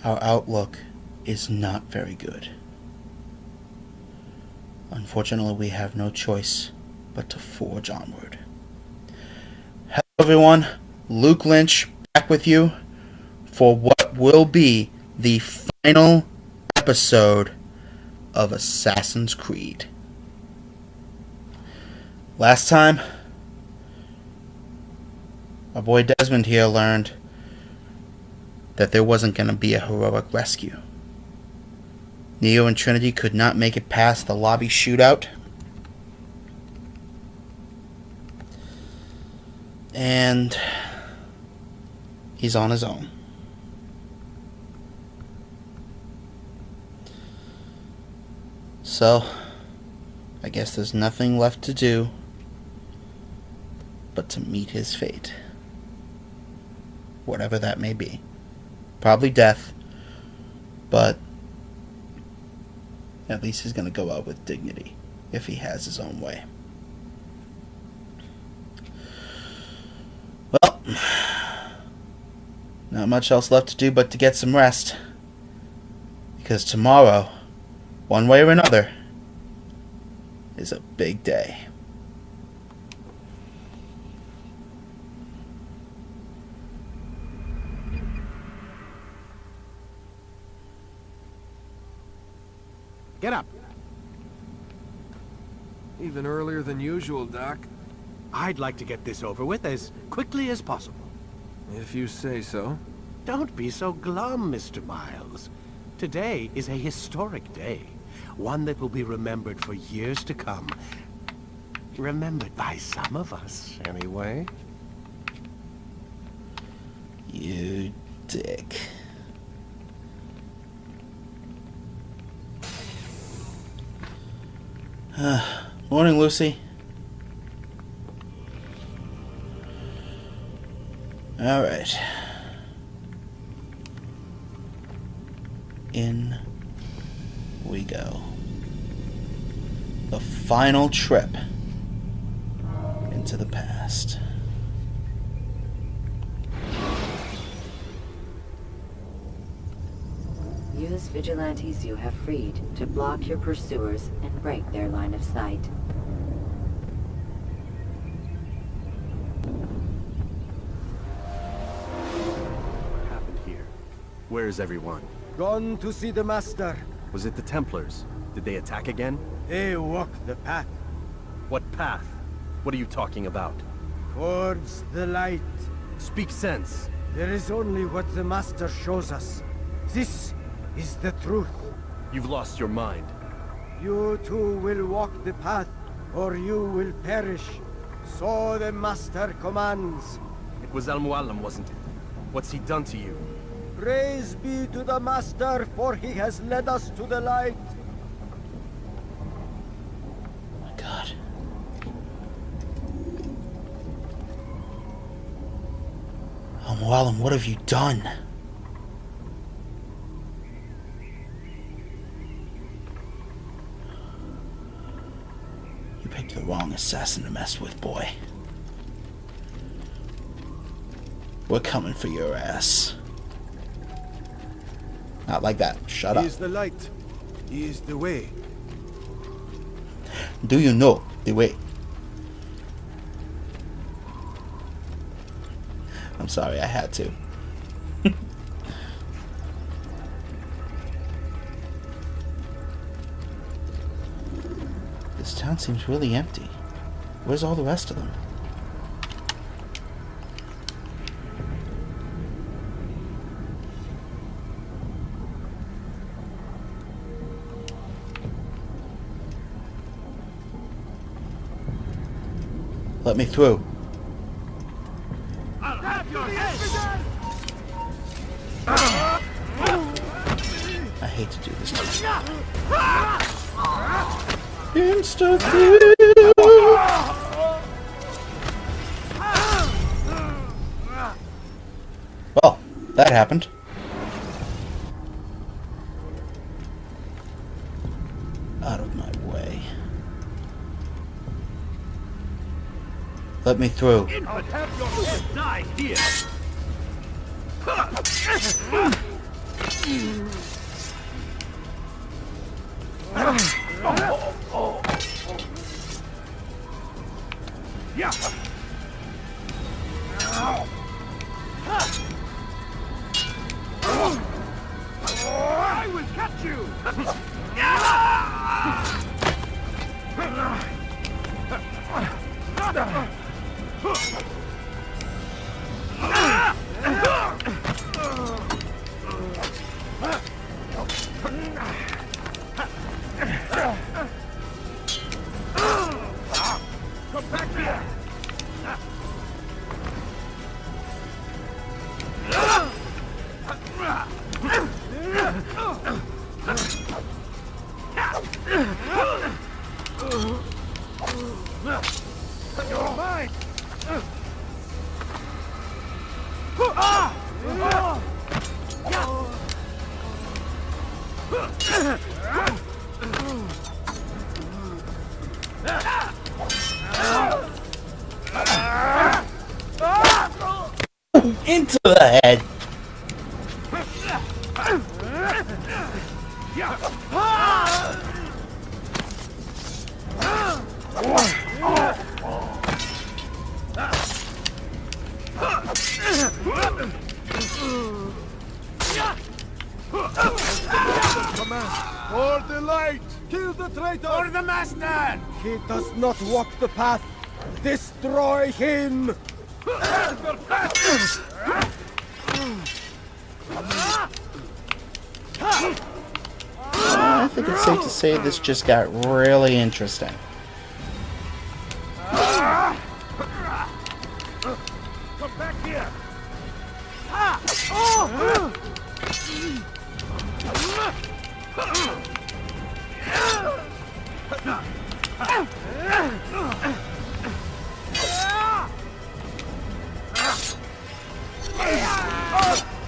Our outlook is not very good. Unfortunately, we have no choice but to forge onward. Hello everyone, Luke Lynch back with you for what will be the final episode of Assassin's Creed. Last time, our boy Desmond here learned that there wasn't going to be a heroic rescue. Neo and Trinity could not make it past the lobby shootout. And he's on his own. So, I guess there's nothing left to do but to meet his fate. Whatever that may be. Probably death, but at least he's going to go out with dignity if he has his own way. Well, not much else left to do but to get some rest. Because tomorrow, one way or another, is a big day. Get up! Even earlier than usual, Doc. I'd like to get this over with as quickly as possible. If you say so. Don't be so glum, Mr. Miles. Today is a historic day. One that will be remembered for years to come. Remembered by some of us, anyway. You dick. Morning, Lucy. Alright. In we go. The final trip into the past. Use vigilantes you have freed to block your pursuers and break their line of sight. What happened here? Where is everyone? Gone to see the Master. Was it the Templars? Did they attack again? They walk the path What path? What are you talking about? towards the light. Speak sense. There is only what the Master shows us. This is the truth. You've lost your mind. You too will walk the path, or you will perish. So the Master commands. It was Al-Mualim, wasn't it? What's he done to you? Praise be to the Master, for he has led us to the light. Oh my God. Oh, Mualim, what have you done? You picked the wrong assassin to mess with, boy. We're coming for your ass. Not like that. Shut up. He is the light. He is the way. Do you know the way? I'm sorry, I had to. This town seems really empty. Where's all the rest of them? Let me through. I'll have your head! I hate to do this to you. Insta-kill! Well, that happened. Out of my way. Let me through. I'll have your head die here! I will catch you! Come back here! You're mine! Into the head. For the light! Kill the traitor! For the master! He does not walk the path. Destroy him! I think it's safe to say this just got really interesting. Come back here!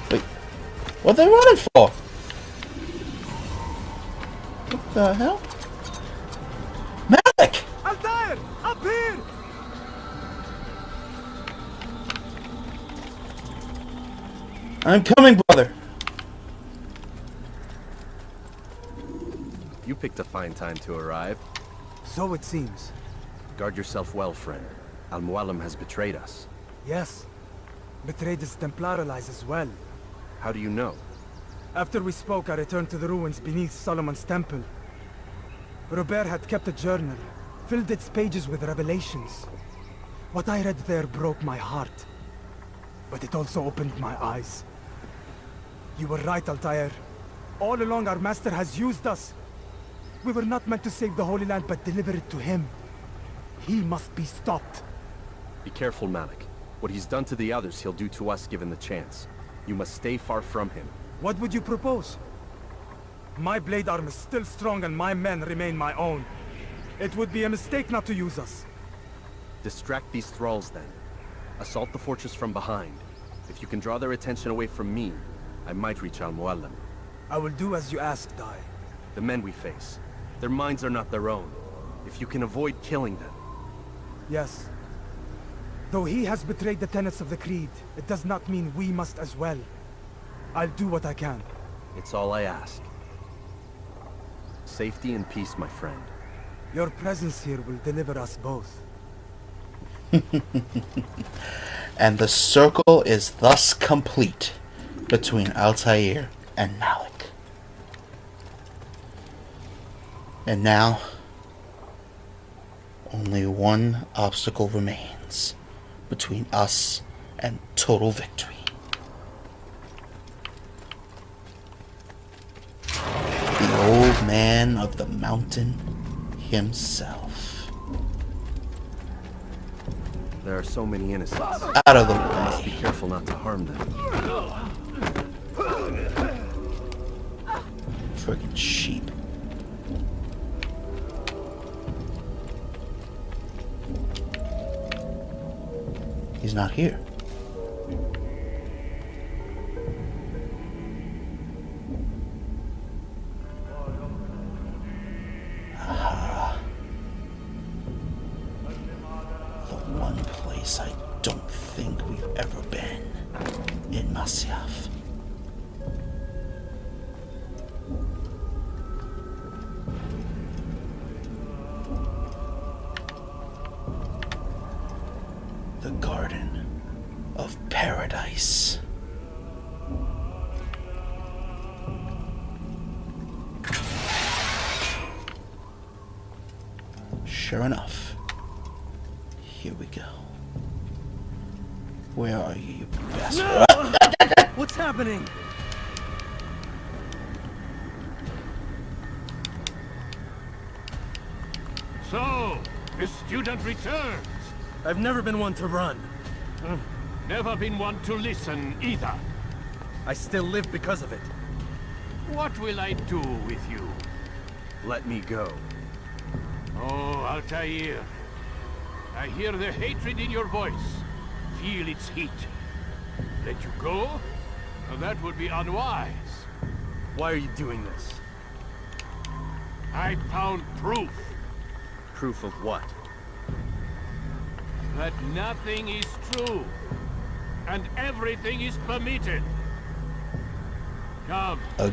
Wait, what are they running for? What the hell? Malik! Altair! Up here! I'm coming, brother. You picked a fine time to arrive. So it seems. Guard yourself well, friend. Al-Mualim has betrayed us. Yes. Betrayed his Templar allies as well. How do you know? After we spoke, I returned to the ruins beneath Solomon's temple. Robert had kept a journal, filled its pages with revelations. What I read there broke my heart. But it also opened my eyes. You were right, Altair. All along our master has used us. We were not meant to save the Holy Land, but deliver it to him. He must be stopped. Be careful, Malik. What he's done to the others, he'll do to us given the chance. You must stay far from him. What would you propose? My blade arm is still strong and my men remain my own. It would be a mistake not to use us. Distract these thralls then. Assault the fortress from behind. If you can draw their attention away from me, I might reach Al-Mualim. I will do as you ask, Dai. The men we face, their minds are not their own. If you can avoid killing them. Yes. Though he has betrayed the tenets of the Creed, it does not mean we must as well. I'll do what I can. It's all I ask. Safety and peace, my friend. Your presence here will deliver us both. And the circle is thus complete between Altair and Malik. And now, only one obstacle remains between us and total victory. The old man of the mountain himself. There are so many innocents. Out of the Must be way. careful not to harm them. Friggin' sheep. He's not here. Aha. The one place I don't think we've ever been. In Masyaf. paradise. Sure enough. Here we go. Where are you, you bastard? What's happening? So, the student returns. I've never been one to run. Never been one to listen either. I still live because of it. What will I do with you? Let me go. Oh, Altair. I hear the hatred in your voice. Feel its heat. Let you go? Now, that would be unwise. Why are you doing this? I found proof Proof of what? that nothing is true. And everything is permitted. Come. A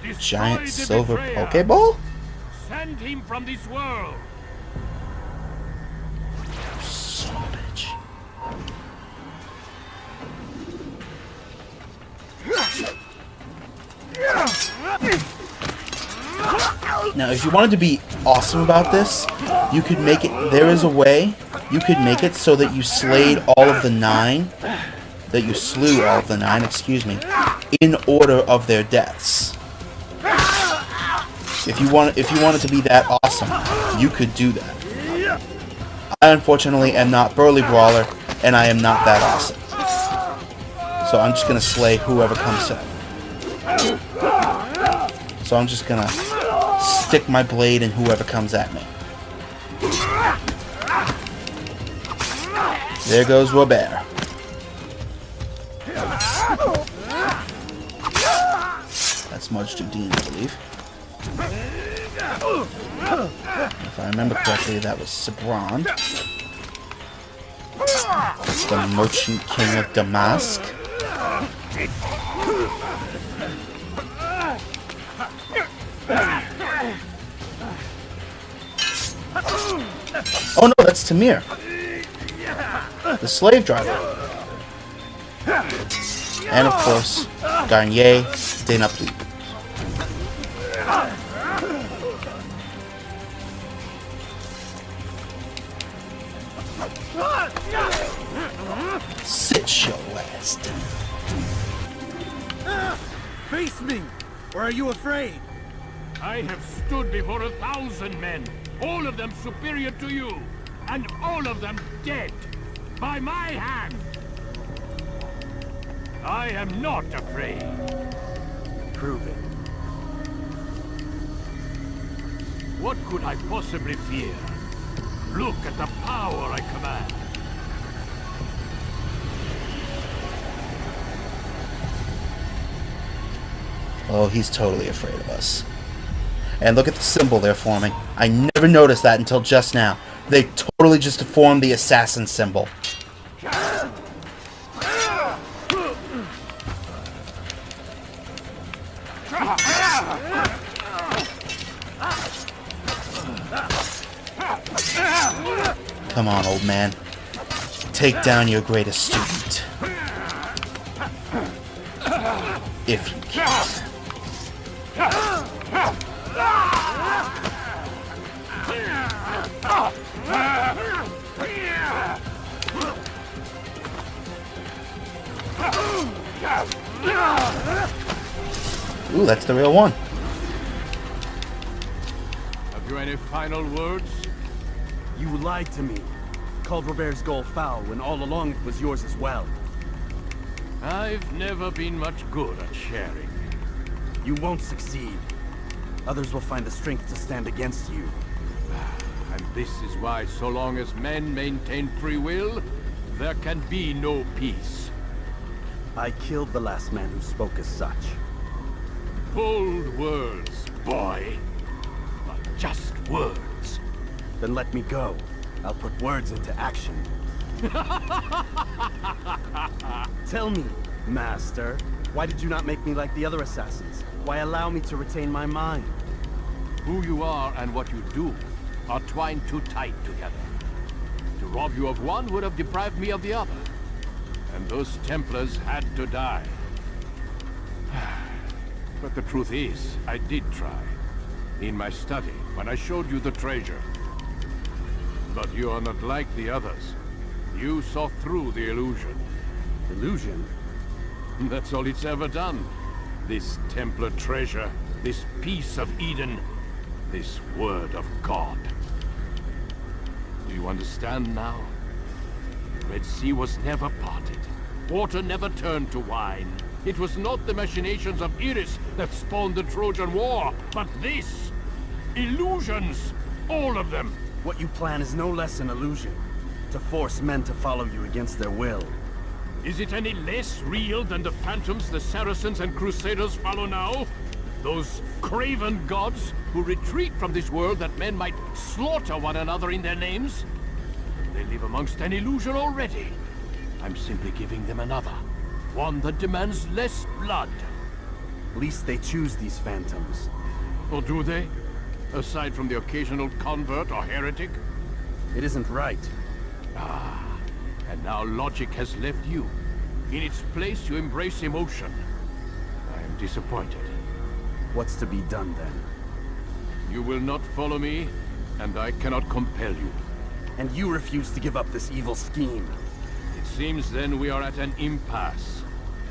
Destroy giant the silver betrayer. Pokeball? Send him from this world. Son of a bitch. Now, if you wanted to be awesome about this, you could make it. There is a way you could make it so that you slayed all of the 9. That you slew all of the 9, excuse me, in order of their deaths. If you want it to be that awesome, you could do that. I unfortunately am not Burly Brawler, and I am not that awesome. So I'm just gonna slay whoever comes up. So I'm just gonna stick my blade in whoever comes at me. There goes Robert. That's Mudge Dudine, I believe. If I remember correctly, that was Sabran, the Merchant King of Damask. Oh no, that's Tamir, the slave driver. And of course, Garnier de Napoli. Sit your ass down. Face me! Or are you afraid? I have stood before 1,000 men, all of them superior to you, and all of them dead, by my hand. I am not afraid. Prove it. What could I possibly fear? Look at the power I command. Oh, he's totally afraid of us. And look at the symbol they're forming. I never noticed that until just now. They totally just formed the assassin symbol. Come on, old man. Take down your greatest student. If you can. Ooh, that's the real one. Have you any final words? You lied to me. Called Robert's goal foul when all along it was yours as well. I've never been much good at sharing. You won't succeed. Others will find the strength to stand against you. And this is why so long as men maintain free will, there can be no peace. I killed the last man who spoke as such. Bold words, boy. But just words. Then let me go. I'll put words into action. Tell me, Master, why did you not make me like the other assassins? Why allow me to retain my mind? Who you are and what you do are twined too tight together. To rob you of one would have deprived me of the other. and those Templars had to die. But the truth is, I did try. In my study, when I showed you the treasure. But you are not like the others. You saw through the illusion. Illusion? That's all it's ever done. This Templar treasure, this piece of Eden, this word of God. Do you understand now? Red Sea was never parted. Water never turned to wine. It was not the machinations of Iris that spawned the Trojan War, but this! Illusions! All of them! What you plan is no less an illusion. To force men to follow you against their will. Is it any less real than the phantoms the Saracens and Crusaders follow now? Those craven gods who retreat from this world that men might slaughter one another in their names? They live amongst an illusion already. I'm simply giving them another. One that demands less blood. At least they choose these phantoms. Or do they? Aside from the occasional convert or heretic? It isn't right. Ah, and now logic has left you. In its place, you embrace emotion. I am disappointed. What's to be done then? You will not follow me, and I cannot compel you. And you refuse to give up this evil scheme. It seems then we are at an impasse.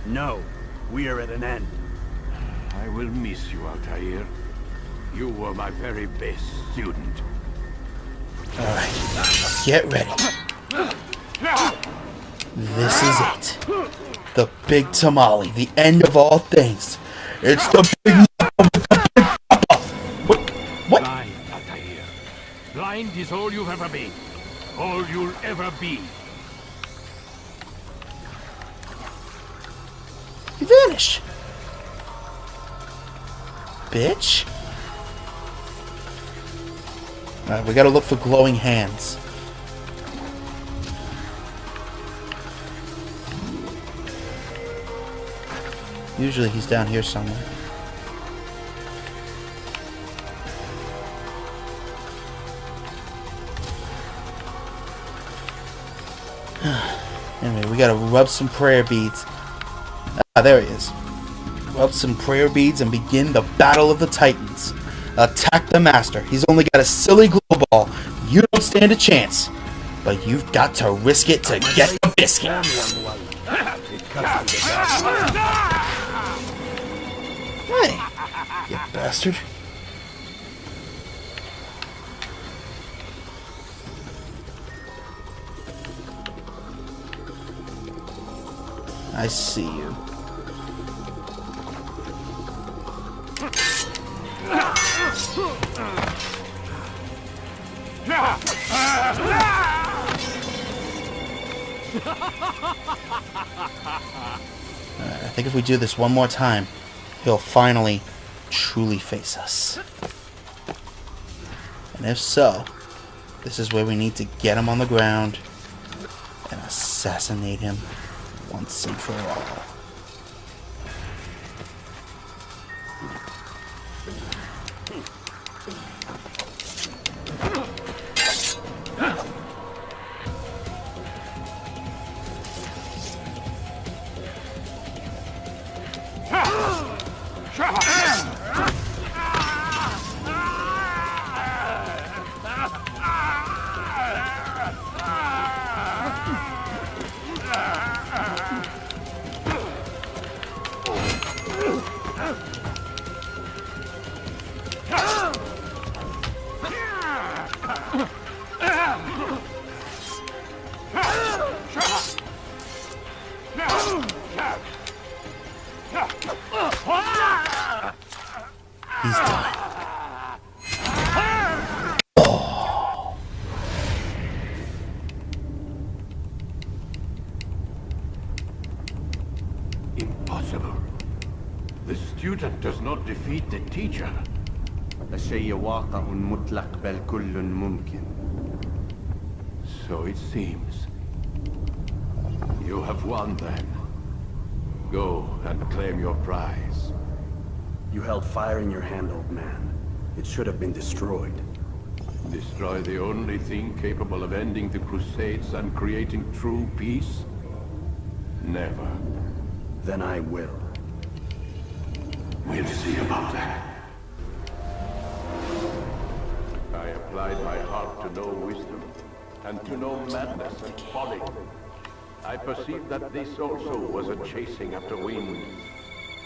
No, we are at an end. I will miss you, Altair. You were my very best student. Alright, get ready. This is it. The big tamale, the end of all things. It's the big What? Blind, Altair. Blind is all you've ever been. All you'll ever be. You vanished. Bitch. Alright, we gotta look for glowing hands. Usually he's down here somewhere. Anyway, we gotta rub some prayer beads. Ah, there he is. Rub some prayer beads and begin the Battle of the Titans. Attack the Master. He's only got a silly glow ball. You don't stand a chance. But you've got to risk it to get the biscuit. Hey, you bastard. I see you. I think if we do this one more time, he'll finally truly face us. And if so, this is where we need to get him on the ground and assassinate him once and for all. He's done. Oh. Impossible. The student does not defeat the teacher. الشيء واقع مطلق بل كل ممكن. So it seems. You have won then. Go and claim your prize. You held fire in your hand, old man. It should have been destroyed. Destroy the only thing capable of ending the Crusades and creating true peace? Never. Then I will. We'll see about that. I applied my heart to know wisdom, and to know madness and folly. I perceived that this also was a chasing after wind,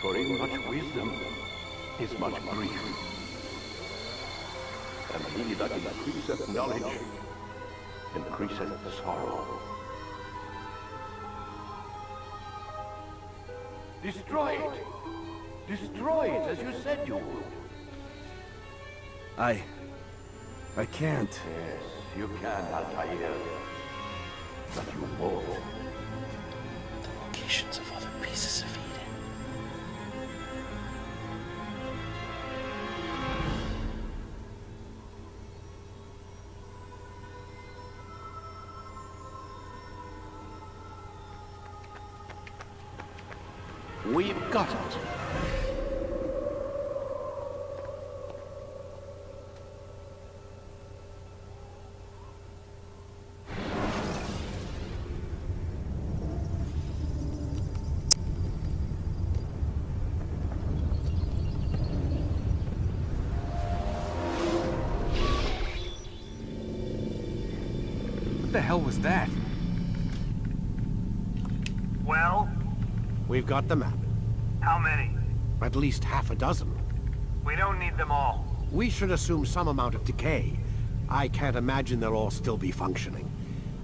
for in much wisdom is much grief. And he that increaseth knowledge increaseth sorrow. Destroy it! Destroy it, as you said you would. I can't. Yes, you can, Altair. But you won't. The locations of other pieces of Eden. We've got it. What the hell was that? Well? We've got the map. How many? At least half a dozen. We don't need them all. We should assume some amount of decay. I can't imagine they'll all still be functioning.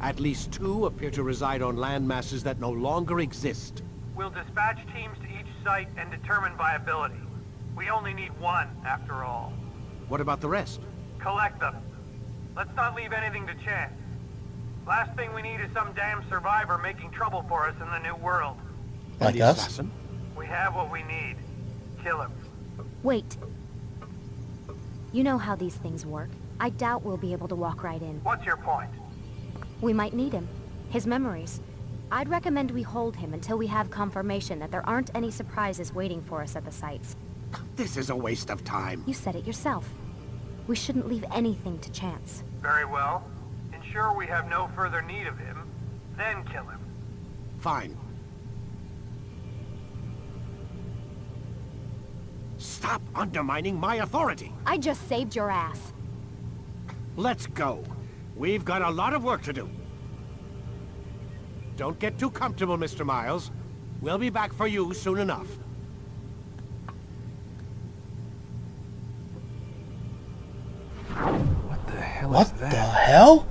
At least 2 appear to reside on land masses that no longer exist. We'll dispatch teams to each site and determine viability. We only need 1, after all. What about the rest? Collect them. Let's not leave anything to chance. Last thing we need is some damn survivor making trouble for us in the new world. Like the us? assassin? We have what we need. Kill him. Wait. You know how these things work. I doubt we'll be able to walk right in. What's your point? We might need him. His memories. I'd recommend we hold him until we have confirmation that there aren't any surprises waiting for us at the sites. This is a waste of time. You said it yourself. We shouldn't leave anything to chance. Very well. Ensure we have no further need of him, then kill him. Fine. Stop undermining my authority! I just saved your ass. Let's go. We've got a lot of work to do. Don't get too comfortable, Mr. Miles. We'll be back for you soon enough. What the hell What is the that? hell?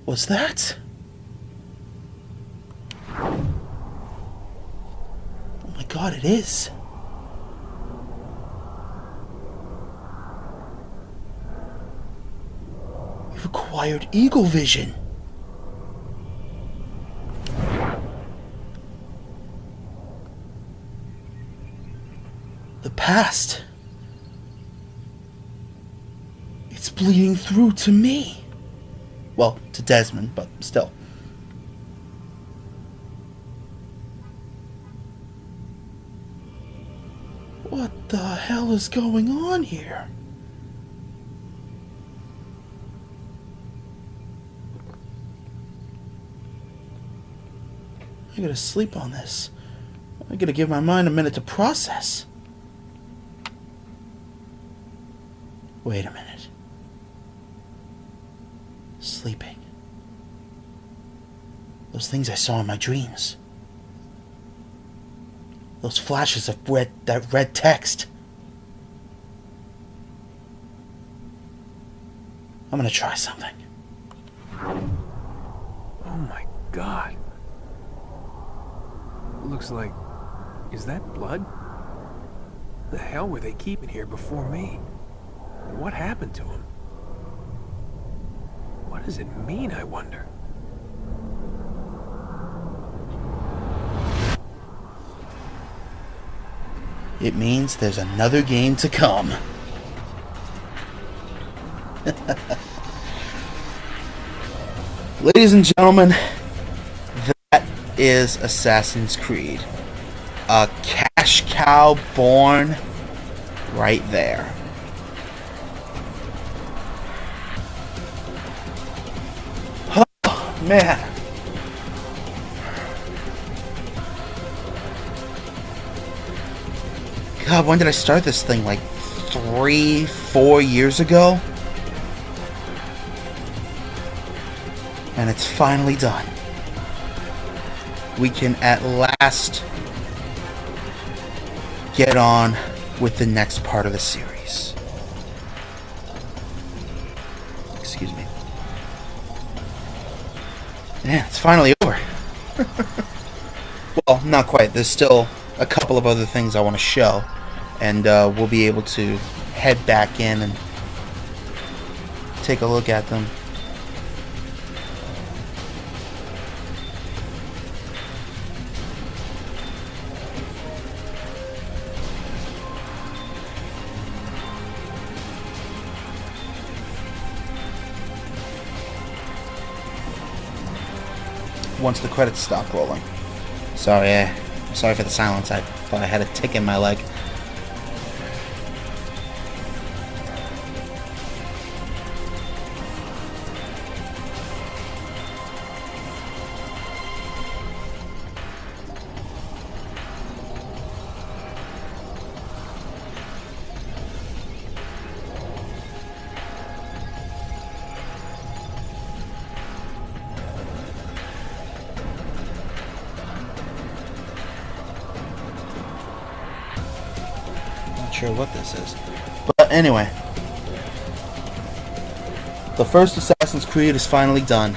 Was that? Oh my god, it is. You've acquired eagle vision. The past. It's bleeding through to me. Well, to Desmond, but still. What the hell is going on here? I gotta sleep on this. I gotta give my mind a minute to process. Wait a minute. Sleeping. Those things I saw in my dreams. Those flashes of that red text. I'm gonna try something. Oh my god. Looks like... Is that blood? The hell were they keeping here before me? What happened to him? What does it mean, I wonder? It means there's another game to come. Ladies and gentlemen, that is Assassin's Creed. A cash cow born right there. Man. God, when did I start this thing? Like 3-4 years ago? And it's finally done. We can at last get on with the next part of the series. Excuse me. Yeah, it's finally over. Well, not quite. There's still a couple of other things I want to show, and we'll be able to head back in and take a look at them. Once the credits stop rolling. Sorry for the silence. I thought I had a tick in my leg. Sure what this is, but anyway, the first Assassin's Creed is finally done.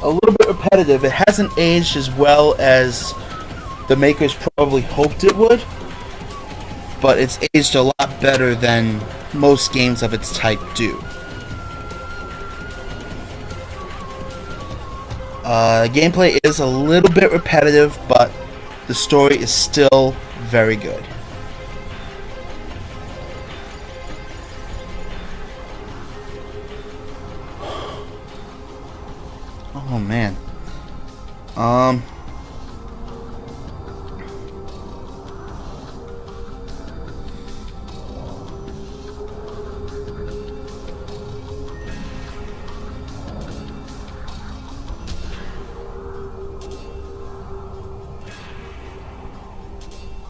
A little bit repetitive. It hasn't aged as well as the makers probably hoped it would, but it's aged a lot better than most games of its type do. Gameplay is a little bit repetitive, but the story is still very good. Oh man.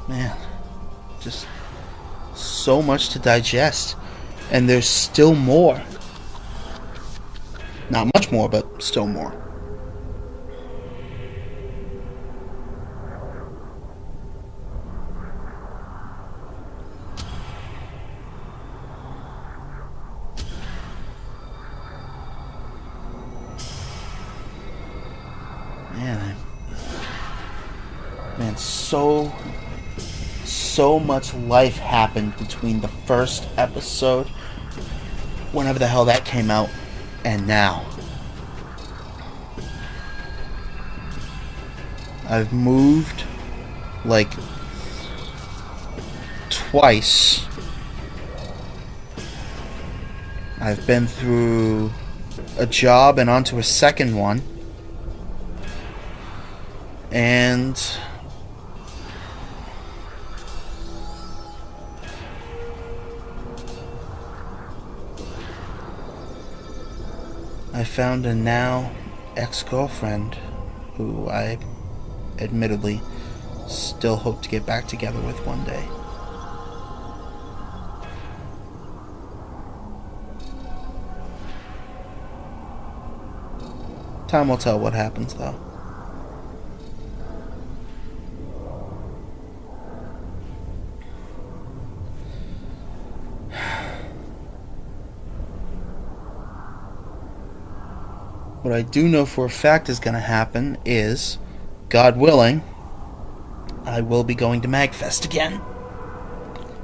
Man, just so much to digest, and there's still more. Not much more, but still more. Man, so much life happened between the first episode, whenever the hell that came out, and now. I've moved like twice. I've been through a job and onto a second one. And I found a now ex-girlfriend who I admittedly still hope to get back together with one day. Time will tell what happens, though. What I do know for a fact is going to happen is, God willing, I will be going to MagFest again.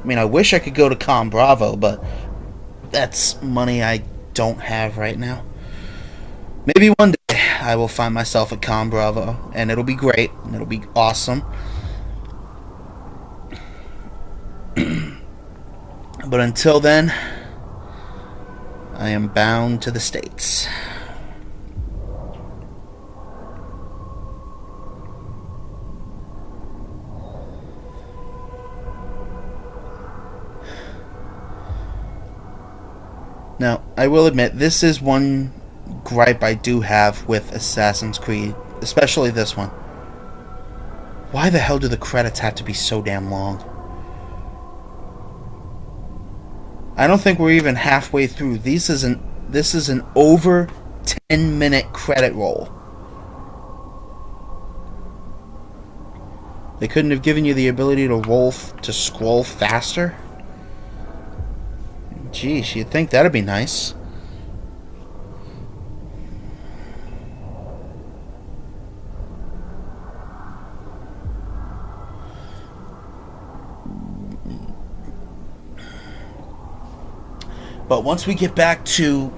I mean, I wish I could go to Con Bravo, but that's money I don't have right now. Maybe one day I will find myself at Con Bravo, and it'll be great, and it'll be awesome. But until then, I am bound to the States. Now, I will admit, this is one gripe I do have with Assassin's Creed, especially this one. Why the hell do the credits have to be so damn long? I don't think we're even halfway through. This is an over 10-minute credit roll. They couldn't have given you the ability to scroll faster? Geez, you'd think that'd be nice. But once we get back to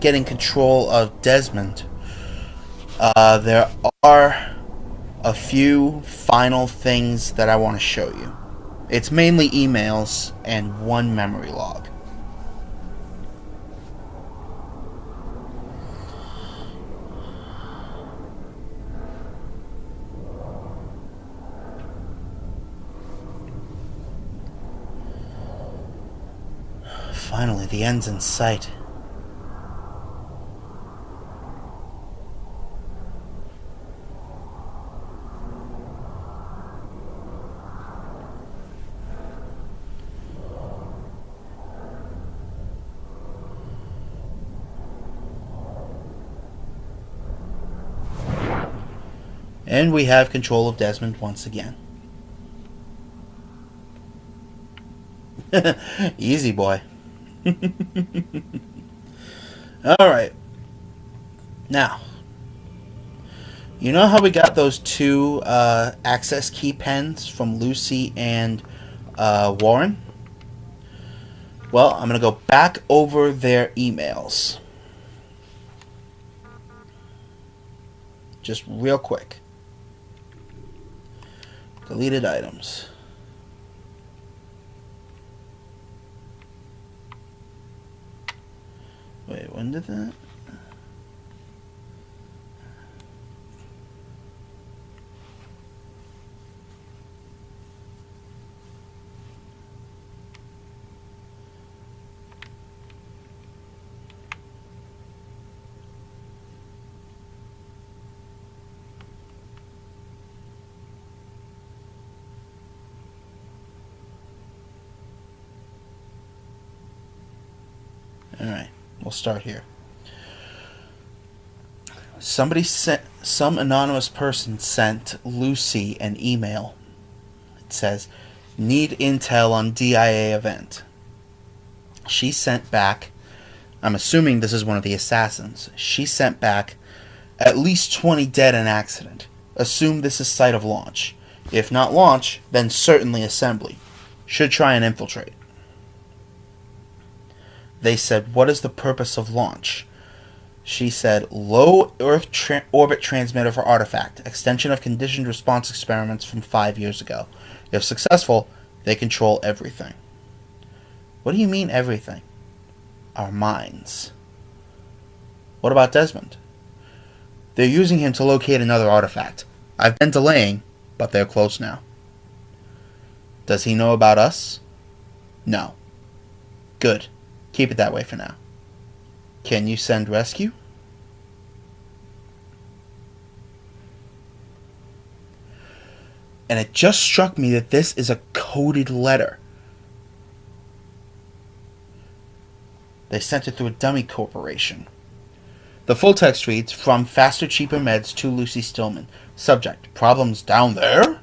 getting control of Desmond, there are a few final things that I want to show you. It's mainly emails and one memory log. Finally, the end's in sight. And we have control of Desmond once again. Easy, boy. Alright. Now, you know how we got those two access key pens from Lucy and Warren? Well, I'm going to go back over their emails. Just real quick. Deleted items. Wait, when did that? Alright, we'll start here. Some anonymous person sent Lucy an email. It says, need intel on DIA event. She sent back, I'm assuming this is one of the assassins, she sent back at least 20 dead in accident. Assume this is site of launch. If not launch, then certainly assembly. Should try and infiltrate. They said, what is the purpose of launch? She said, low Earth orbit transmitter for artifact. Extension of conditioned response experiments from 5 years ago. If successful, they control everything. What do you mean everything? Our minds. What about Desmond? They're using him to locate another artifact. I've been delaying, but they're close now. Does he know about us? No. Good. Keep it that way for now. Can you send rescue? And it just struck me that this is a coded letter. They sent it through a dummy corporation. The full text reads, from Faster Cheaper Meds to Lucy Stillman. Subject, problems down there?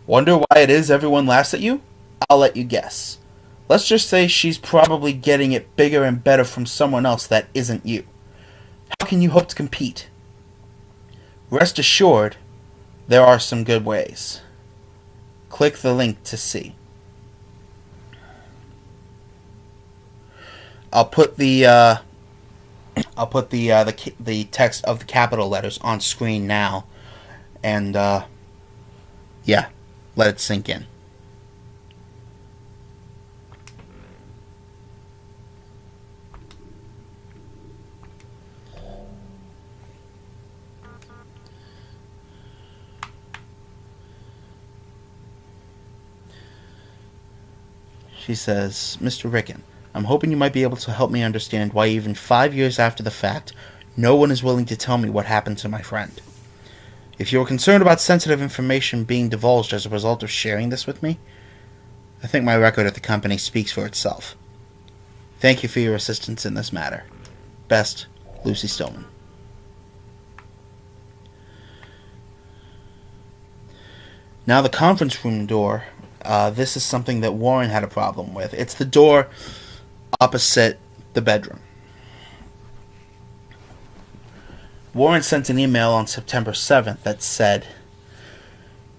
Wonder why it is everyone laughs at you? I'll let you guess. Let's just say she's probably getting it bigger and better from someone else that isn't you. How can you hope to compete? Rest assured, there are some good ways. Click the link to see. I'll put the text of the capital letters on screen now, and yeah, let it sink in. She says, Mr. Rickon, I'm hoping you might be able to help me understand why even 5 years after the fact, no one is willing to tell me what happened to my friend. If you are concerned about sensitive information being divulged as a result of sharing this with me, I think my record at the company speaks for itself. Thank you for your assistance in this matter. Best, Lucy Stillman. Now the conference room door, this is something that Warren had a problem with. It's the door opposite the bedroom. Warren sent an email on September 7th that said,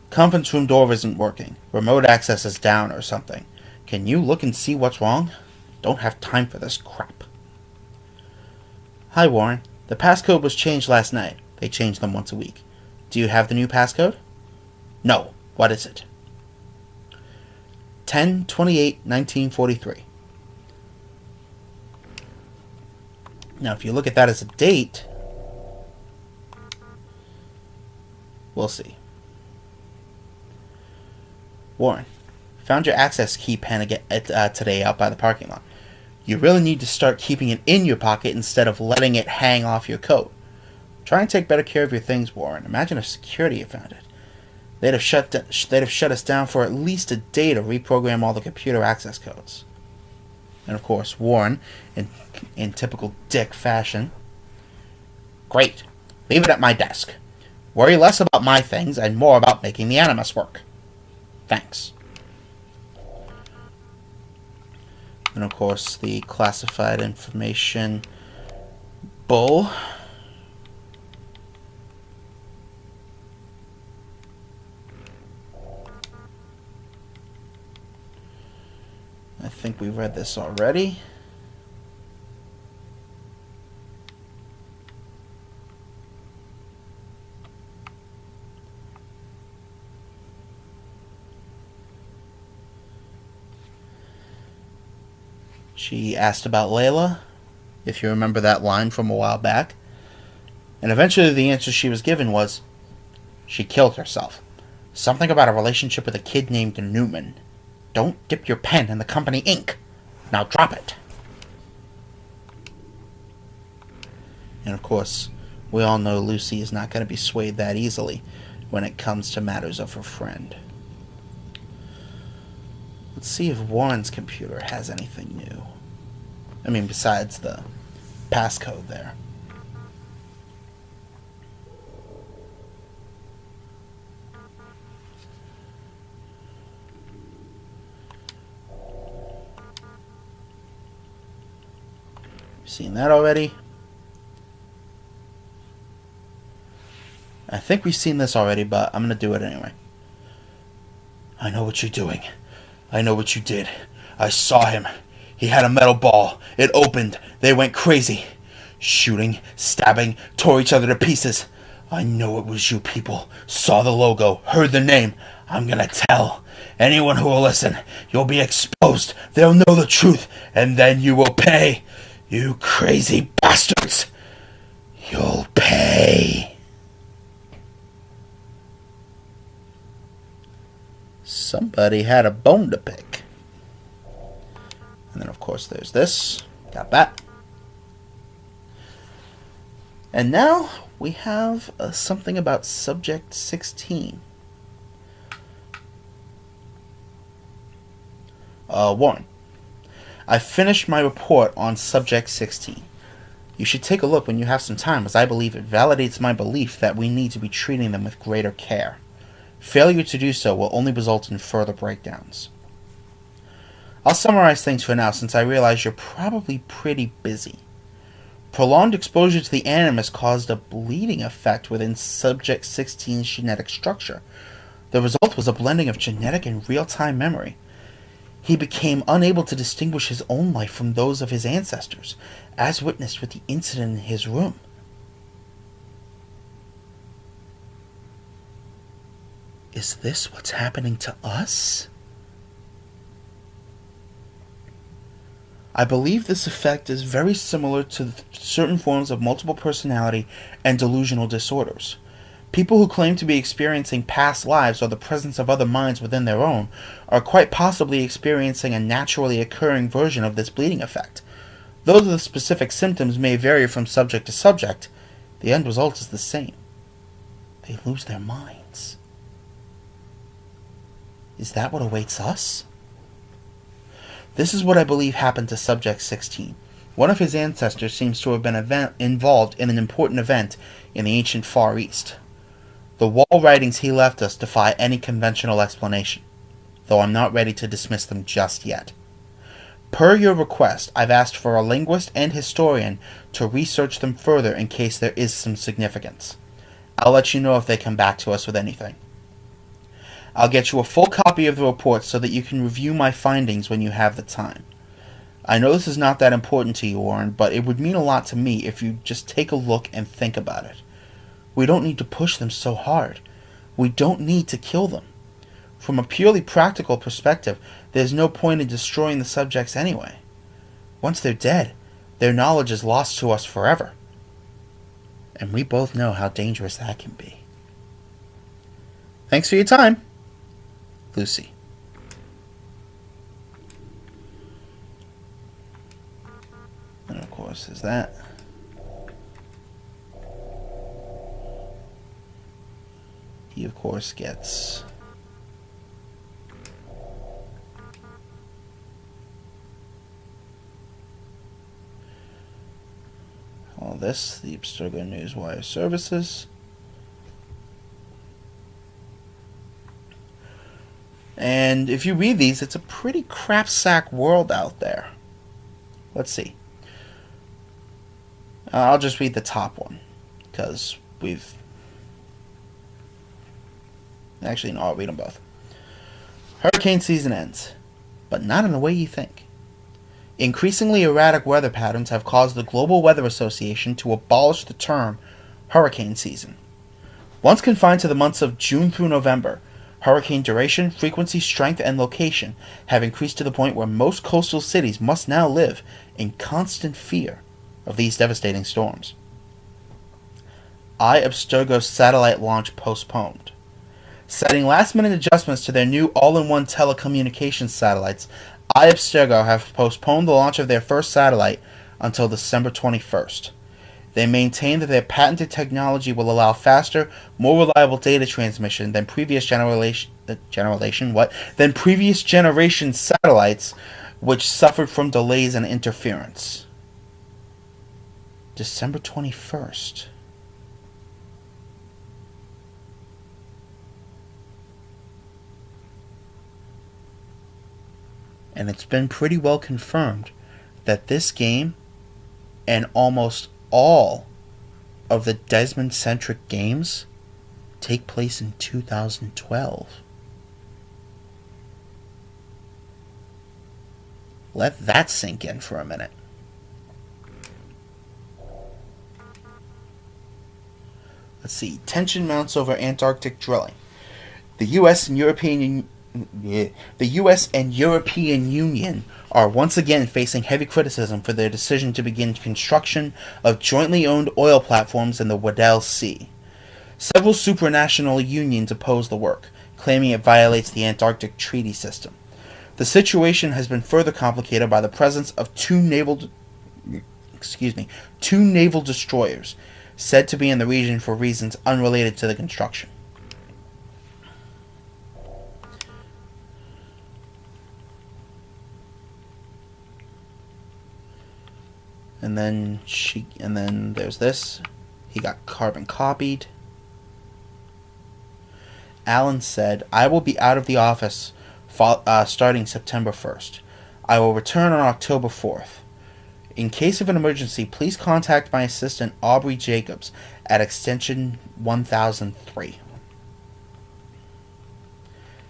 "Conference room door isn't working. Remote access is down or something. Can you look and see what's wrong? Don't have time for this crap." Hi Warren, the passcode was changed last night. They change them once a week. Do you have the new passcode? No. What is it? 10/28/1943. Now if you look at that as a date, we'll see. Warren, found your access key pen again today out by the parking lot. You really need to start keeping it in your pocket instead of letting it hang off your coat. Try and take better care of your things, Warren. Imagine if security had found it. They'd have shut us down for at least a day to reprogram all the computer access codes. And of course, Warren, in typical dick fashion, "Great. Leave it at my desk. Worry less about my things and more about making the Animus work. Thanks." And of course, the classified information bull. I think we read this already. She asked about Layla, if you remember that line from a while back. And eventually the answer she was given was, she killed herself. Something about a relationship with a kid named Newman. Don't dip your pen in the company ink. Now drop it. And of course, we all know Lucy is not going to be swayed that easily when it comes to matters of her friend. Let's see if Warren's computer has anything new. I mean, besides the passcode there. Seen that already? I think we've seen this already, but I'm going to do it anyway. I know what you're doing. I know what you did. I saw him. He had a metal ball. It opened. They went crazy. Shooting, stabbing, tore each other to pieces. I know it was you people. Saw the logo, heard the name. I'm going to tell. Anyone who will listen, you'll be exposed. They'll know the truth, and then you will pay. You crazy bastards! You'll pay. Somebody had a bone to pick. And then, of course, there's this. Got that. And now we have something about Subject 16. Warren, I finished my report on Subject 16. You should take a look when you have some time, as I believe it validates my belief that we need to be treating them with greater care. Failure to do so will only result in further breakdowns. I'll summarize things for now, since I realize you're probably pretty busy. Prolonged exposure to the Animus caused a bleeding effect within Subject 16's genetic structure. The result was a blending of genetic and real-time memory. He became unable to distinguish his own life from those of his ancestors, as witnessed with the incident in his room. Is this what's happening to us? I believe this effect is very similar to certain forms of multiple personality and delusional disorders. People who claim to be experiencing past lives or the presence of other minds within their own are quite possibly experiencing a naturally occurring version of this bleeding effect. Though the specific symptoms may vary from subject to subject, the end result is the same. They lose their minds. Is that what awaits us? This is what I believe happened to Subject 16. One of his ancestors seems to have been involved in an important event in the ancient Far East. The wall writings he left us defy any conventional explanation, though I'm not ready to dismiss them just yet. Per your request, I've asked for a linguist and historian to research them further in case there is some significance. I'll let you know if they come back to us with anything. I'll get you a full copy of the report so that you can review my findings when you have the time. I know this is not that important to you, Warren, but it would mean a lot to me if you just take a look and think about it. We don't need to push them so hard. We don't need to kill them. From a purely practical perspective, there's no point in destroying the subjects anyway. Once they're dead, their knowledge is lost to us forever. And we both know how dangerous that can be. Thanks for your time, Lucy. And of course, there's that. He, of course, gets all this, the Abstergo Newswire services. And if you read these, it's a pretty crapsack world out there. Let's see. I'll just read the top one, because we've... Actually, no, I'll read them both. Hurricane season ends, but not in the way you think. Increasingly erratic weather patterns have caused the Global Weather Association to abolish the term hurricane season. Once confined to the months of June through November, hurricane duration, frequency, strength, and location have increased to the point where most coastal cities must now live in constant fear of these devastating storms. Abstergo satellite launch postponed. Citing last-minute adjustments to their new all-in-one telecommunications satellites, Abstergo have postponed the launch of their first satellite until December 21st. They maintain that their patented technology will allow faster, more reliable data transmission than previous generation satellites, which suffered from delays and interference. December 21st. And it's been pretty well confirmed that this game and almost all of the Desmond-centric games take place in 2012. Let that sink in for a minute. Let's see. Tension mounts over Antarctic drilling. The U.S. and European Union are once again facing heavy criticism for their decision to begin construction of jointly owned oil platforms in the Weddell Sea. Several supranational unions oppose the work, claiming it violates the Antarctic Treaty System. The situation has been further complicated by the presence of two naval destroyers, said to be in the region for reasons unrelated to the construction. And then there's this. He got carbon copied. Alan said, "I will be out of the office starting September 1st. I will return on October 4th. In case of an emergency, please contact my assistant Aubrey Jacobs at extension 1003.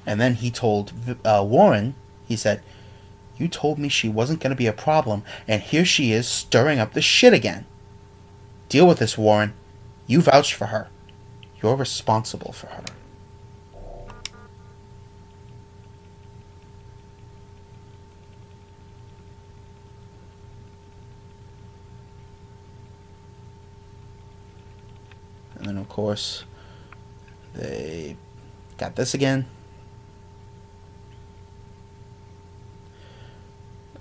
And then he told Warren, he said, "You told me she wasn't going to be a problem, and here she is stirring up the shit again. Deal with this, Warren. You vouched for her. You're responsible for her." And then, of course, They got this again.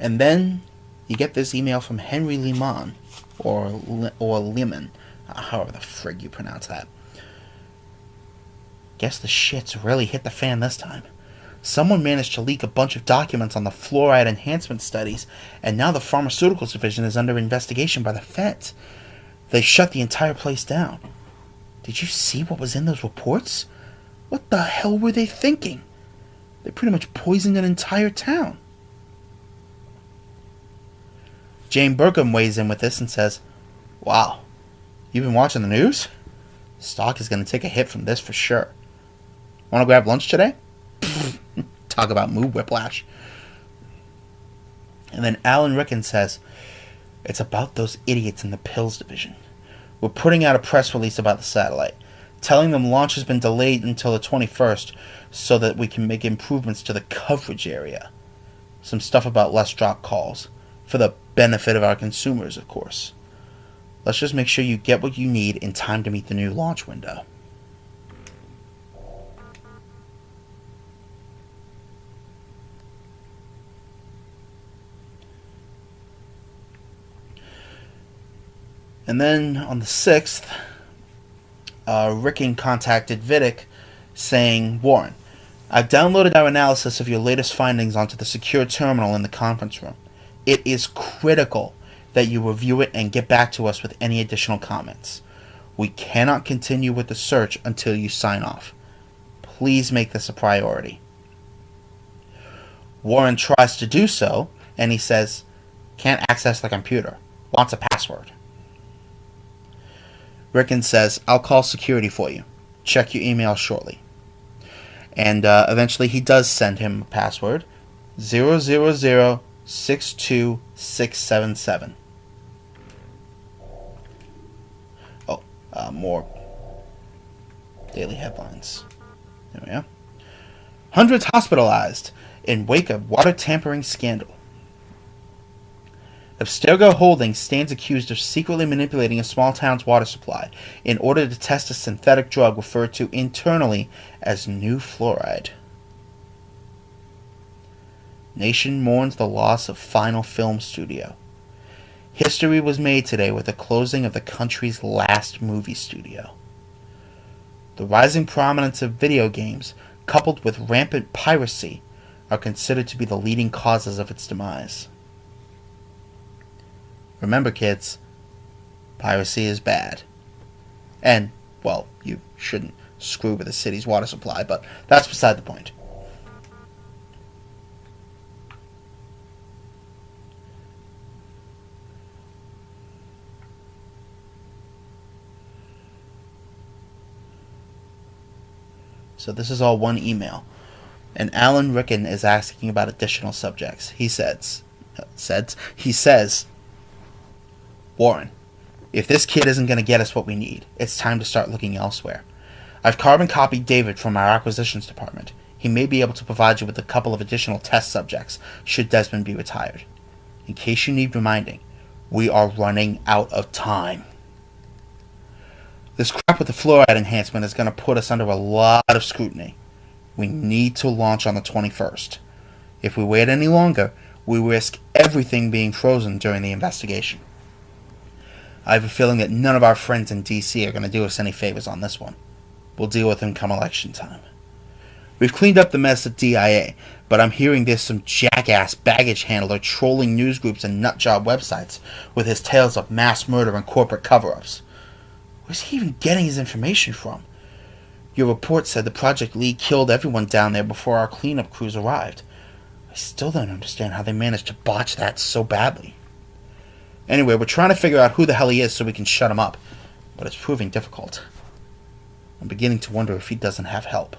And then you get this email from Henry Lehman, or Lehman, however the frig you pronounce that. Guess the shit's really hit the fan this time. Someone managed to leak a bunch of documents on the fluoride enhancement studies, and now the pharmaceuticals division is under investigation by the feds. They shut the entire place down. Did you see what was in those reports? What the hell were they thinking? They pretty much poisoned an entire town. Jane Burkham weighs in with this and says, "Wow, you've been watching the news? Stock is going to take a hit from this for sure. Want to grab lunch today?" Talk about mood whiplash. And then Alan Rickon says, "It's about those idiots in the pills division. We're putting out a press release about the satellite, telling them launch has been delayed until the 21st so that we can make improvements to the coverage area. Some stuff about less drop calls, for the benefit of our consumers, of course. Let's just make sure you get what you need in time to meet the new launch window." And then on the 6th, Rickon contacted Vidic saying, "Warren, I've downloaded our analysis of your latest findings onto the secure terminal in the conference room. It is critical that you review it and get back to us with any additional comments. We cannot continue with the search until you sign off. Please make this a priority." Warren tries to do so, and he says, "Can't access the computer. Wants a password." Rickon says, "I'll call security for you. Check your email shortly." And eventually he does send him a password, 00062677. Oh, more daily headlines. There we go. Hundreds hospitalized in wake of water tampering scandal. Abstergo Holdings stands accused of secretly manipulating a small town's water supply in order to test a synthetic drug referred to internally as new fluoride. Nation mourns the loss of Final Film Studio. History was made today with the closing of the country's last movie studio. The rising prominence of video games, coupled with rampant piracy, are considered to be the leading causes of its demise. Remember, kids, piracy is bad. And, well, you shouldn't screw with the city's water supply, but that's beside the point. So this is all one email. And Alan Rickon is asking about additional subjects. He says, "Warren, if this kid isn't going to get us what we need, it's time to start looking elsewhere. I've carbon copied David from our acquisitions department. He may be able to provide you with a couple of additional test subjects should Desmond be retired. In case you need reminding, we are running out of time. This crap with the fluoride enhancement is going to put us under a lot of scrutiny. We need to launch on the 21st. If we wait any longer, we risk everything being frozen during the investigation. I have a feeling that none of our friends in DC are going to do us any favors on this one. We'll deal with them come election time. We've cleaned up the mess at DIA, but I'm hearing there's some jackass baggage handler trolling news groups and nutjob websites with his tales of mass murder and corporate cover-ups. Where's he even getting his information from? Your report said the Project League killed everyone down there before our cleanup crews arrived. I still don't understand how they managed to botch that so badly. Anyway, we're trying to figure out who the hell he is so we can shut him up, but it's proving difficult. I'm beginning to wonder if he doesn't have help.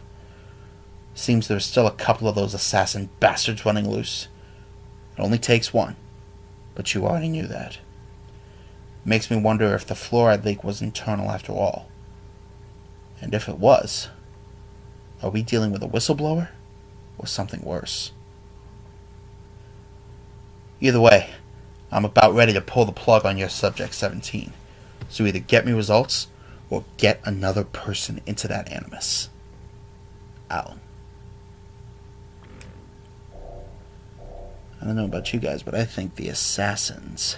Seems there's still a couple of those assassin bastards running loose. It only takes one, but you already knew that. Makes me wonder if the fluoride leak was internal after all. And if it was, are we dealing with a whistleblower or something worse? Either way, I'm about ready to pull the plug on your Subject 17. So either get me results or get another person into that animus. Alan. I don't know about you guys, but I think the assassins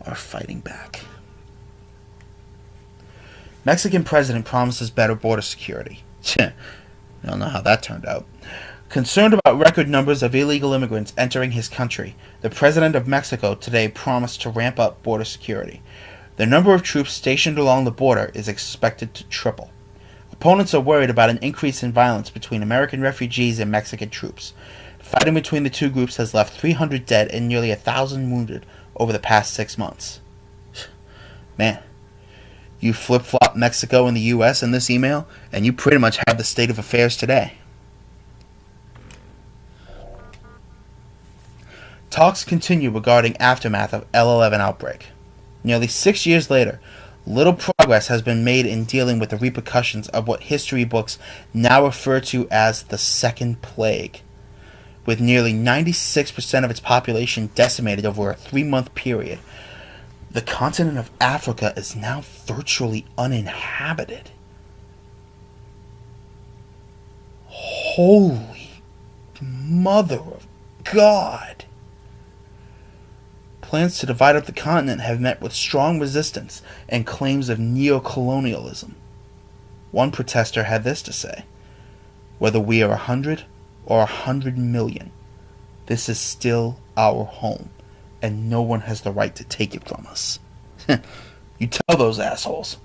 are fighting back. Mexican president promises better border security. I don't know how that turned out. Concerned about record numbers of illegal immigrants entering his country, the president of Mexico today promised to ramp up border security. The number of troops stationed along the border is expected to triple. Opponents are worried about an increase in violence between American refugees and Mexican troops. Fighting between the two groups has left 300 dead and nearly 1,000 wounded over the past 6 months. Man, you flip-flop Mexico and the U.S. in this email, and you pretty much have the state of affairs today. Talks continue regarding aftermath of L11 outbreak. Nearly 6 years later, little progress has been made in dealing with the repercussions of what history books now refer to as the Second Plague. With nearly 96% of its population decimated over a 3-month period, the continent of Africa is now virtually uninhabited. Holy mother of God! Plans to divide up the continent have met with strong resistance and claims of neo-colonialism. One protester had this to say: "Whether we are 100 or 100 million, this is still our home, and no one has the right to take it from us." You tell those assholes.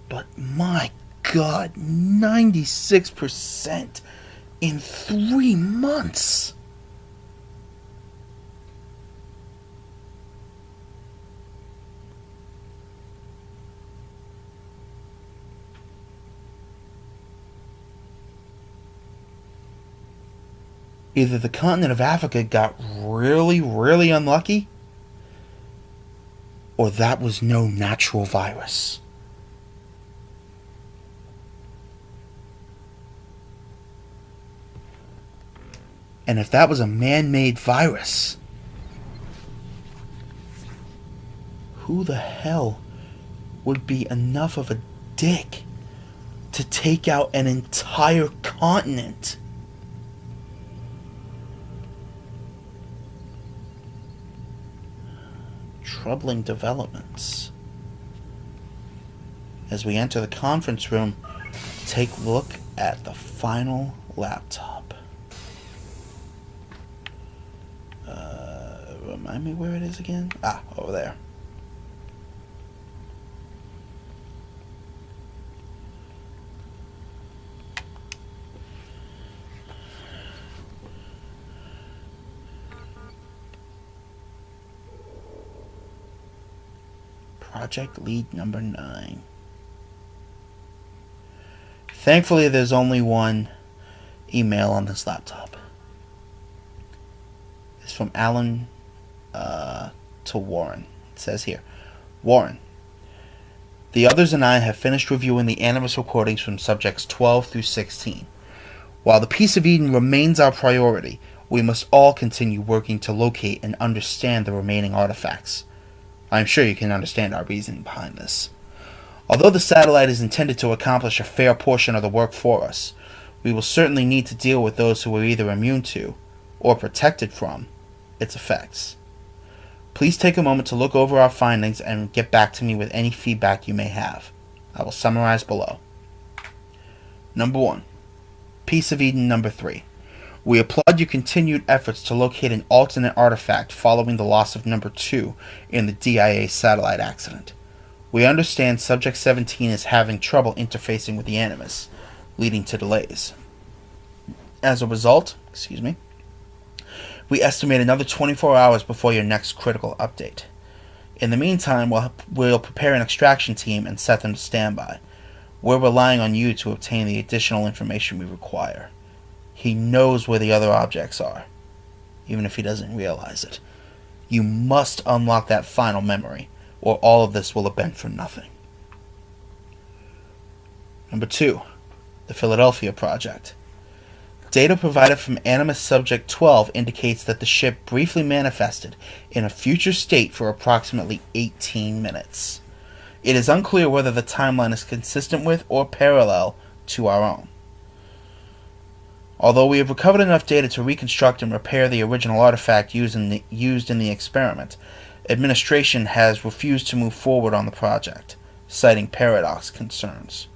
But my God, 96% in 3 months. Either the continent of Africa got really, really unlucky, or that was no natural virus. And if that was a man-made virus, who the hell would be enough of a dick to take out an entire continent? Troubling developments. As we enter the conference room, take a look at the final laptop. Remind me where it is again? Ah, over there. Project lead number 9. Thankfully, there's only one email on this laptop. It's from Alan to Warren. It says here, "Warren, the others and I have finished reviewing the Animus recordings from subjects 12 through 16. While the Peace of Eden remains our priority, we must all continue working to locate and understand the remaining artifacts. I am sure you can understand our reasoning behind this. Although the satellite is intended to accomplish a fair portion of the work for us, we will certainly need to deal with those who are either immune to, or protected from, its effects. Please take a moment to look over our findings and get back to me with any feedback you may have. I will summarize below. Number 1. Peace of Eden number 3. We applaud your continued efforts to locate an alternate artifact following the loss of number 2 in the DIA satellite accident. We understand Subject 17 is having trouble interfacing with the Animus, leading to delays. As a result, we estimate another 24 hours before your next critical update. In the meantime, we'll prepare an extraction team and set them to standby. We're relying on you to obtain the additional information we require. He knows where the other objects are, even if he doesn't realize it. You must unlock that final memory, or all of this will have been for nothing." Number 2. The Philadelphia Project. Data provided from Animus Subject 12 indicates that the ship briefly manifested in a future state for approximately 18 minutes. It is unclear whether the timeline is consistent with or parallel to our own. Although we have recovered enough data to reconstruct and repair the original artifact used in the experiment, administration has refused to move forward on the project, citing paradox concerns.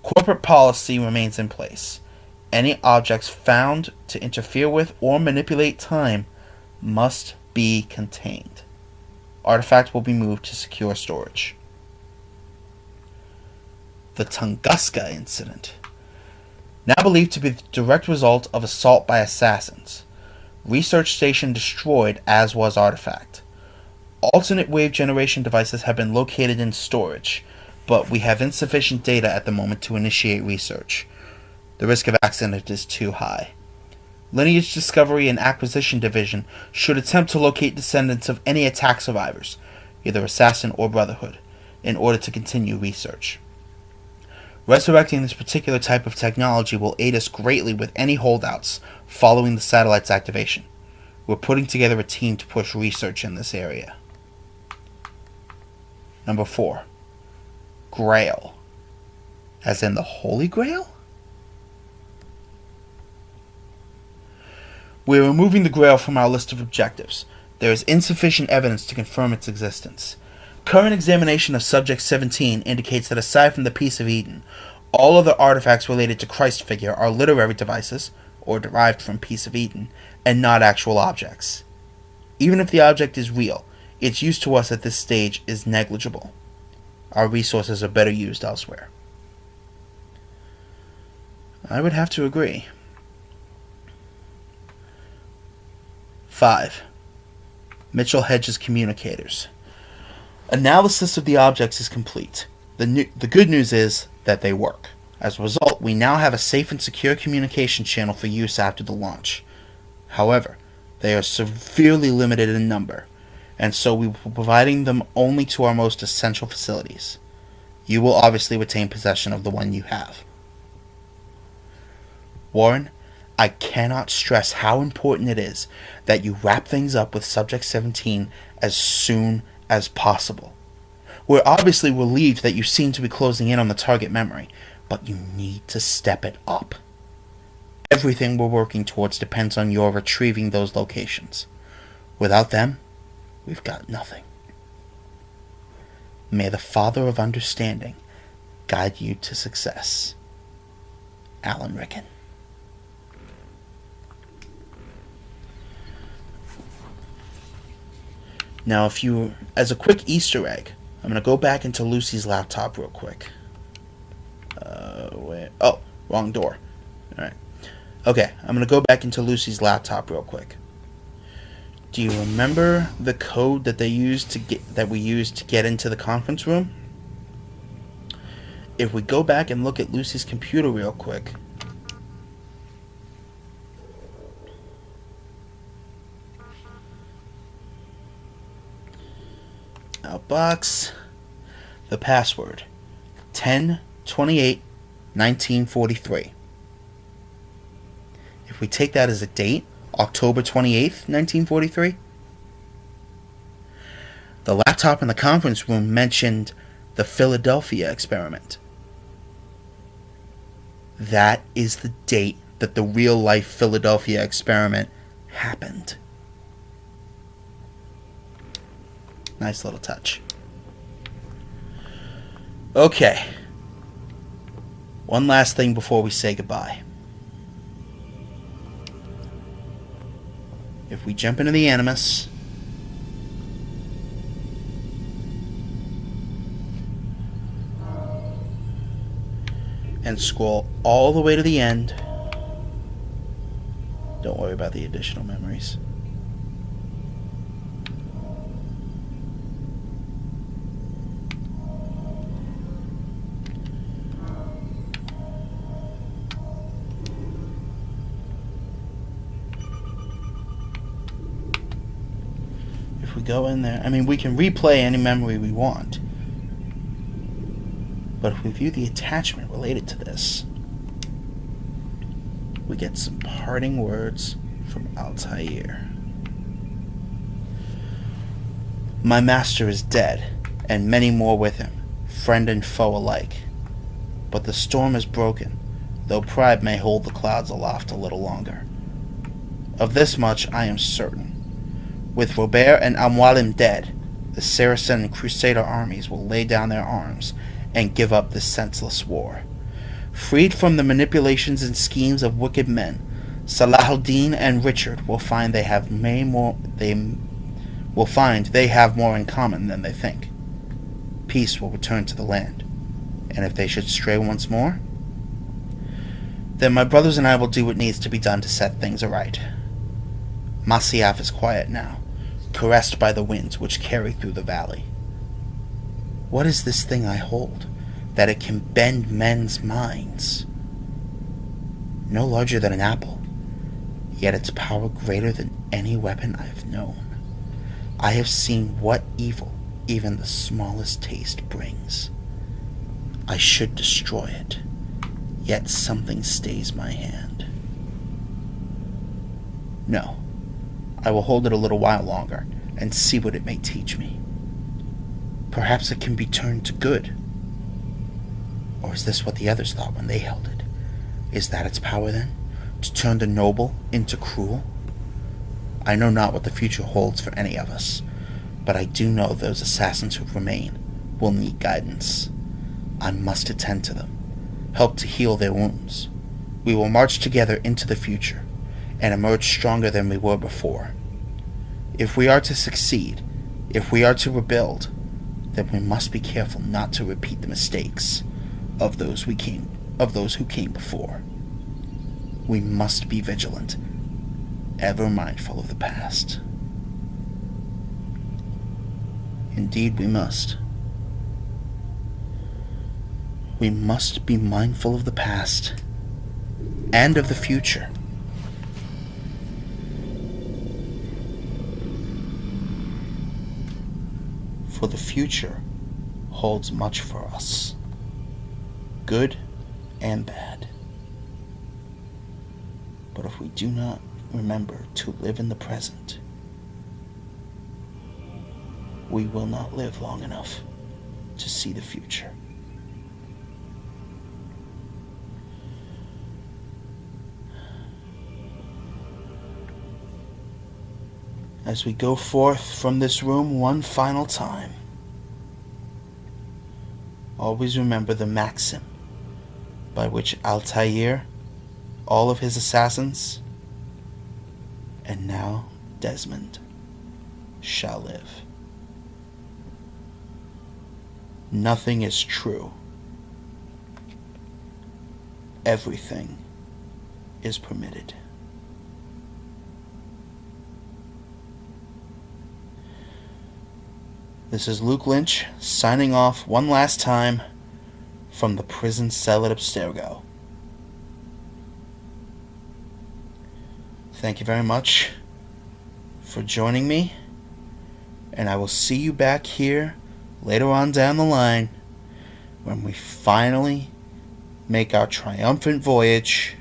Corporate policy remains in place. Any objects found to interfere with or manipulate time must be contained. Artifact will be moved to secure storage. The Tunguska incident. Now believed to be the direct result of assault by assassins. Research station destroyed, as was artifact. Alternate wave generation devices have been located in storage, but we have insufficient data at the moment to initiate research. The risk of accident is too high. Lineage Discovery and Acquisition Division should attempt to locate descendants of any attack survivors, either Assassin or Brotherhood, in order to continue research. Resurrecting this particular type of technology will aid us greatly with any holdouts following the satellite's activation. We're putting together a team to push research in this area. Number 4. Grail. As in the Holy Grail? We're removing the Grail from our list of objectives. There is insufficient evidence to confirm its existence. Current examination of Subject 17 indicates that aside from the Piece of Eden, all other artifacts related to Christ figure are literary devices, or derived from Piece of Eden, and not actual objects. Even if the object is real, its use to us at this stage is negligible. Our resources are better used elsewhere. I would have to agree. 5. Mitchell Hedges communicators. Analysis of the objects is complete. The good news is that they work. As a result, we now have a safe and secure communication channel for use after the launch. However, they are severely limited in number, and so we will be providing them only to our most essential facilities. You will obviously retain possession of the one you have. Warren, I cannot stress how important it is that you wrap things up with Subject 17 as soon as possible. We're obviously relieved that you seem to be closing in on the target memory, but you need to step it up. Everything we're working towards depends on your retrieving those locations. Without them, we've got nothing. May the Father of Understanding guide you to success. Alan Rickon. Now, as a quick Easter egg, I'm going to go back into Lucy's laptop real quick. Oh, wrong door. Alright. Okay, I'm going to go back into Lucy's laptop real quick. Do you remember the code that we used to get into the conference room? If we go back and look at Lucy's computer real quick, outbox, the password 10/28/1943. If we take that as a date, October 28th, 1943, the laptop in the conference room mentioned the Philadelphia experiment. That is the date that the real-life Philadelphia experiment happened. Nice little touch. Okay. One last thing before we say goodbye. If we jump into the Animus, and scroll all the way to the end, don't worry about the additional memories. If we go in there, I mean, we can replay any memory we want. But if we view the attachment related to this, we get some parting words from Altair. My master is dead, and many more with him, friend and foe alike. But the storm is broken, though pride may hold the clouds aloft a little longer. Of this much I am certain. With Robert and Amwalim dead, the Saracen and Crusader armies will lay down their arms and give up this senseless war. Freed from the manipulations and schemes of wicked men, Salah al-Din and Richard will find they have more in common than they think. Peace will return to the land, and if they should stray once more, then my brothers and I will do what needs to be done to set things aright. Masyaf is quiet now, caressed by the winds which carry through the valley. What is this thing I hold, that it can bend men's minds? No larger than an apple, yet its power greater than any weapon I've known. I have seen what evil even the smallest taste brings. I should destroy it, yet something stays my hand. No, I will hold it a little while longer and see what it may teach me. Perhaps it can be turned to good. Or is this what the others thought when they held it? Is that its power then? To turn the noble into cruel? I know not what the future holds for any of us, but I do know those assassins who remain will need guidance. I must attend to them, help to heal their wounds. We will march together into the future and emerge stronger than we were before. If we are to succeed, if we are to rebuild, then we must be careful not to repeat the mistakes of those who came before. We must be vigilant, ever mindful of the past. Indeed, we must. We must be mindful of the past and of the future. For the future holds much for us, good and bad. But if we do not remember to live in the present, we will not live long enough to see the future. As we go forth from this room one final time, always remember the maxim by which Altair, all of his assassins, and now Desmond, shall live. Nothing is true. Everything is permitted. This is Luke Lynch, signing off one last time from the prison cell at Abstergo. Thank you very much for joining me, and I will see you back here later on down the line when we finally make our triumphant voyage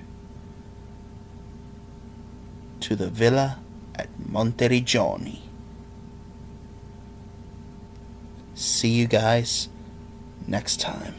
to the villa at Monteriggioni. See you guys next time.